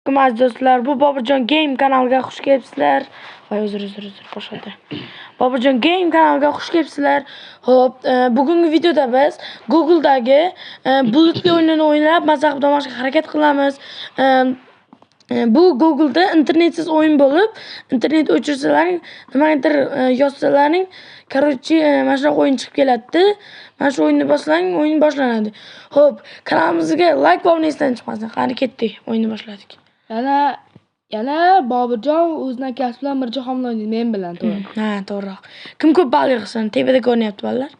Aziz do'stlar, bu Boburjon Game kanaliga xush kelibsizlar. Voy, uzr, boshqacha. Boburjon Game kanaliga xush kelibsizlar. Xo'p, bugungi videoda biz Google'dagi bulutli o'yinini o'ynab, maza qilib tomoshaga harakat qilamiz. Bu Google'da internetsiz o'yin bo'lib, internet o'chirsalaring, nimanidir yozsalaring, короче, mana shunaqa o'yin chiqib keladi. Mana shu o'yinni boslang, o'yin boshlanadi. Xo'p, kanalimizga like va obunachdan chiqmasin. Qani ketdik, o'yinni boshladik. Yana Boburjon o'zining kasbi bilan Mirjahon bilan o'ynaydi, men bilan, to'g'ri. Ha, to'g'riroq. Kim ko'p ball yig'sin? Tepada ko'rinyapti bolalar.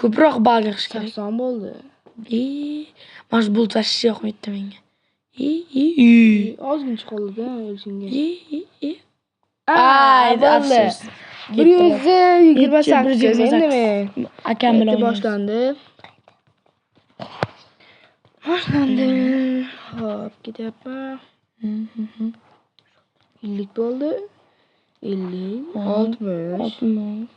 Ko'proq ball yig'ish kerak. 80 bo'ldi. Mana shu bulut vashi yoqmaydi menga. Ozgina qoldi o'lishingga. Bo'ldi. 128 endi men. Akam bilan boshlandi. Hop, ketyapman. 50 bo'ldi. 50, 60.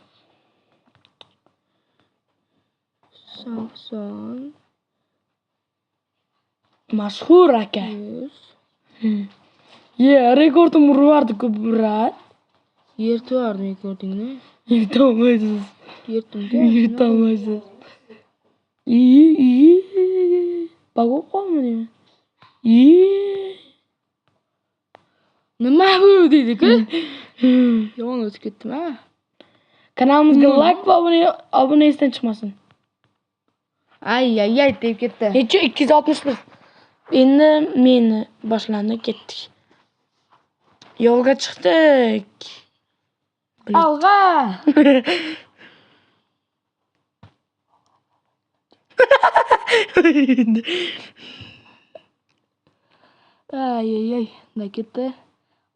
80. Mashhur aka. 100. Rekordim urardi ko'p urar. Yirtvardim rekordingni. Yutolmaysiz. Yutolmaysiz. Bago qolmadi. Nima bu deydi-ku? Yomon o'tib ketdim-a. Kanalimizga like va obunachdan chiqmasin. Ay deb ketdi. Necha 261. Endi meni boshlandi, ketdik. Yo'lga chiqdik. Alg'a! Ay, nima ketdi?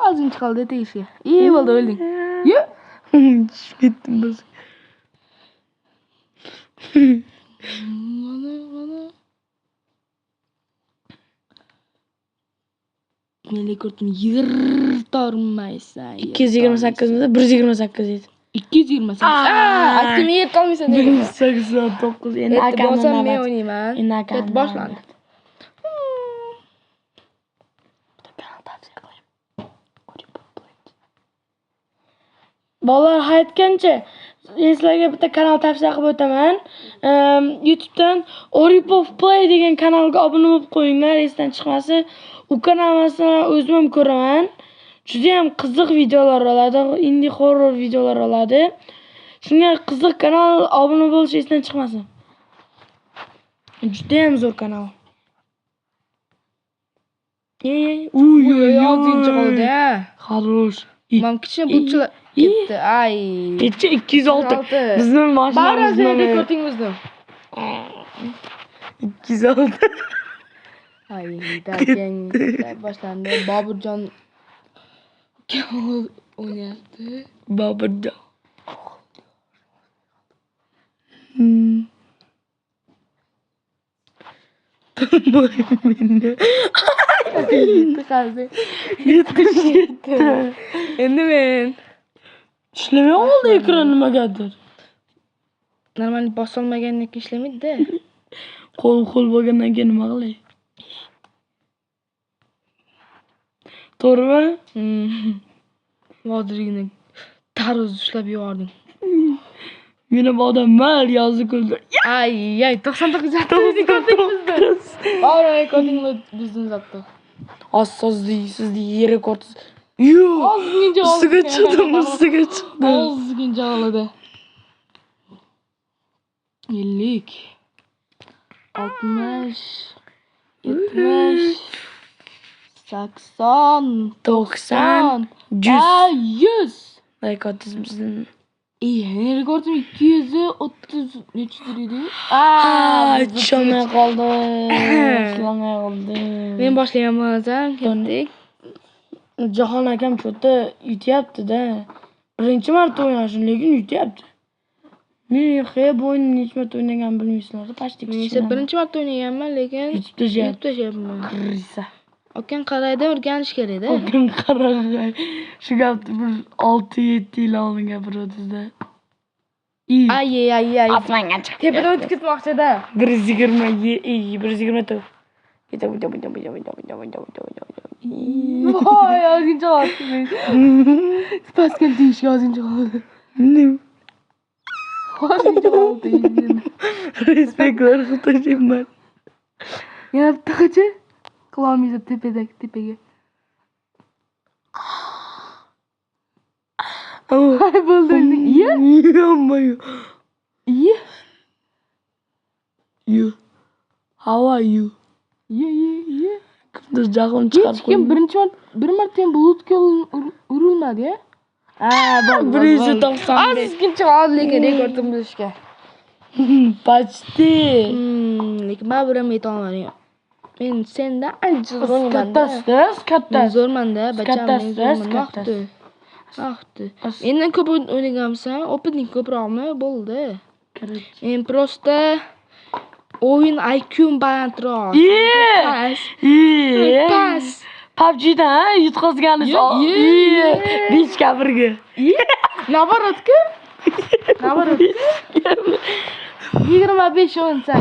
Ozgina qoldi tegishga. Bo'ldi, o'lding. Yo! Ketdim biz. Mana. Men rekordni yirtolmaysan. 228 midi, 128 edi. 228. Aytdim, yirtolmaysan dedim. 189. Endi akamni bosam men o'ynayman. Endi akamni boshlandi. Bolalar aytgancha, sizlarga bitta kanal tavsiya qilib o'taman. YouTube'dan Oripov Play degan kanalga obuna bo'lib qo'yinglar, esdan chiqmasin. U kanalni o'zim ham ko'raman. Juda ham qiziq videolar oladi, indie horror videolar oladi. Shunga qiziq kanal, obuna bo'lish esdan chiqmasin. Juda ham zo'r kanal. Ozgincha qoldi. Xarosh. Mamkicha butchilar ketdi. Ay. Necha 206. Bizning mashinamiz rekordingizni. 206. Ay, keyin boshlandi. Boburjon o'ynayapti. Boburjon. Endi men ishlamay qoldi ekran nimagadir. Normal bosolmagandan keyin ishlamaydi-da. Qo'l bo'lgandan keyin nima qilay? To'g'rimi? Hozirgina tarvuz ushlab yubording. Meni bu odam mal yozdi kuldi. Ay, 99 rekordingizni. Rekordingni buzdingiz hatto. Sizni rekord. Yo'q. Ozgincha ustiga chiqdim. Ozgincha oladi. 50, 60, 70, 80, 90, 100. Rekordingiz bizning. Rekordim 230 nechidir edi? Tushunmay qoldim. Men boshlayapman, ketdik. Jahon akam cho'ta yutyapti-da. Birinchi marta o'ynashim, lekin yutyapti. Men bu o'yinni necha marta o'ynaganimni bilmaysizlar. Men esa birinchi marta o'ynaganman, lekin yutib tashyapman. Qirisa. Okan qaraydi, o'rganish kerak-da. Okan qaraydi. Shu gapni bir 6-7 yil oldin gapirdi-da. Ay. Osmonga chiqdi. Tepadan o'tib ketmoqchi-da. 120, 120. Voy, yozguncha oldi. Pastga deyish yozguncha oldi. Yozguncha oldi. Respektlar qildim. Yana bittacha qilolmaysiz tepaga. Voy bo'ldi. Iya? Yo'qmi? Iya. You. How are you? Iya. Kimdir jahlim chiqarib Hech kim bir marta ham bulutga urilmadi-ya. Bo'ldi. 195. Ozgincha oldi lekin rekordni buzishga. Почти. Lekin baribir ham yeta olmadim. Men sendan ancha zo'rman. Kattasiz. Zo'rman-da, bacham. Kattasiz. Vaqti. Mendan ko'p o'ynagansan, opening ko'proqmi? Bo'ldi. Men prosta o'yin IQ'm balandroq. Pas. PUBG'da yutqazganiz. 5 ga 1 ga. Naborotku? 25 o'nsa.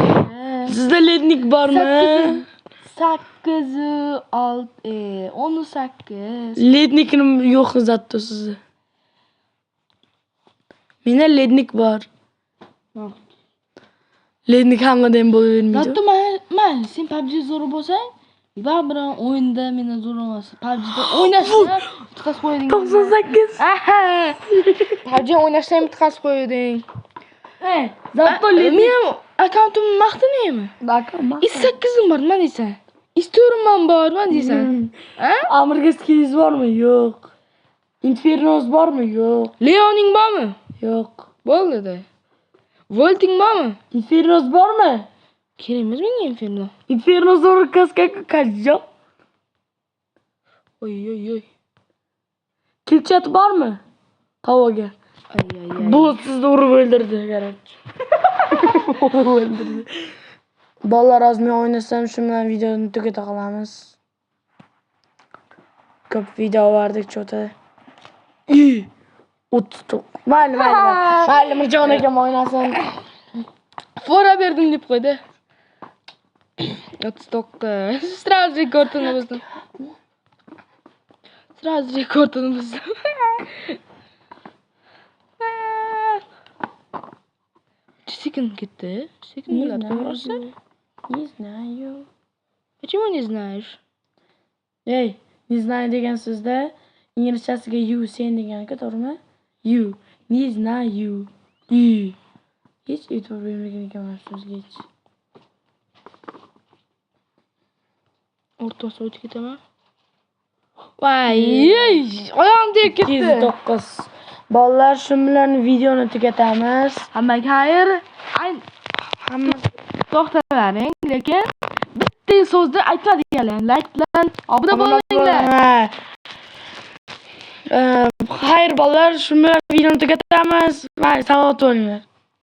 Sizda lednik bormi? 8 6 18. Ledniknim yo'q zatto sizda. Menda lednik bor. Lednik hammadan ham bo'lavermaydi. Zatto men sen PUBG zo'r bo'lsang, baribir o'yinda mendan zo'r emassan. PUBG'da o'ynashda tutqazib qo'yading. 98. PUBG o'ynashda ham tutqazib qo'yading. Zatto lednik. Men akkauntimni maqtanaymi? S8 bor, nima deysan? S4 bor, nima deysan? Amirga skills bormi? Yo'q. Infernos bormi? Yo'q. Leoning bormi? Yo'q. Bo'ldi-da. Volting bormi? Infernos bormi? Kerak emas menga Inferno. Infernos zo'r kaska qajjo. Oy. Kilchat bormi? Tavoga. Ay. Bulut sizni urib o'ldirdi, qarang. O'ldirdi. Bolalar ozmi o'ynasam, shu bilan videoni tugata qolamiz. Ko'p video vardik cho'ta. 30. Mayli. Mirjon akam o'ynasin. Fora berdim deb qo'ydi. 39. Sразу rekordini buzdim. Sekin ketdi. Sekin bo'ladi. Не знаю. Почему не знаешь? Ey, не знаю degan so'zda inglizchasiga you sen degan-ku, to'g'rimi? You. Не знаю. Hech e'tibor bermagan ekanman so'zga hech. O'rta so'yib ketaman. Voy, oyog'im tegib ketdi. 9. Bolalar, shu bilan videoni tugatamiz. Hammaga xayr. Hamma to'xtalaring, lekin bitta so'zni aytadiganlar. Like bilan obuna bo'linglar. Xayr bolalar, shu bilan videoni tugatamiz. Salomat bo'linglar.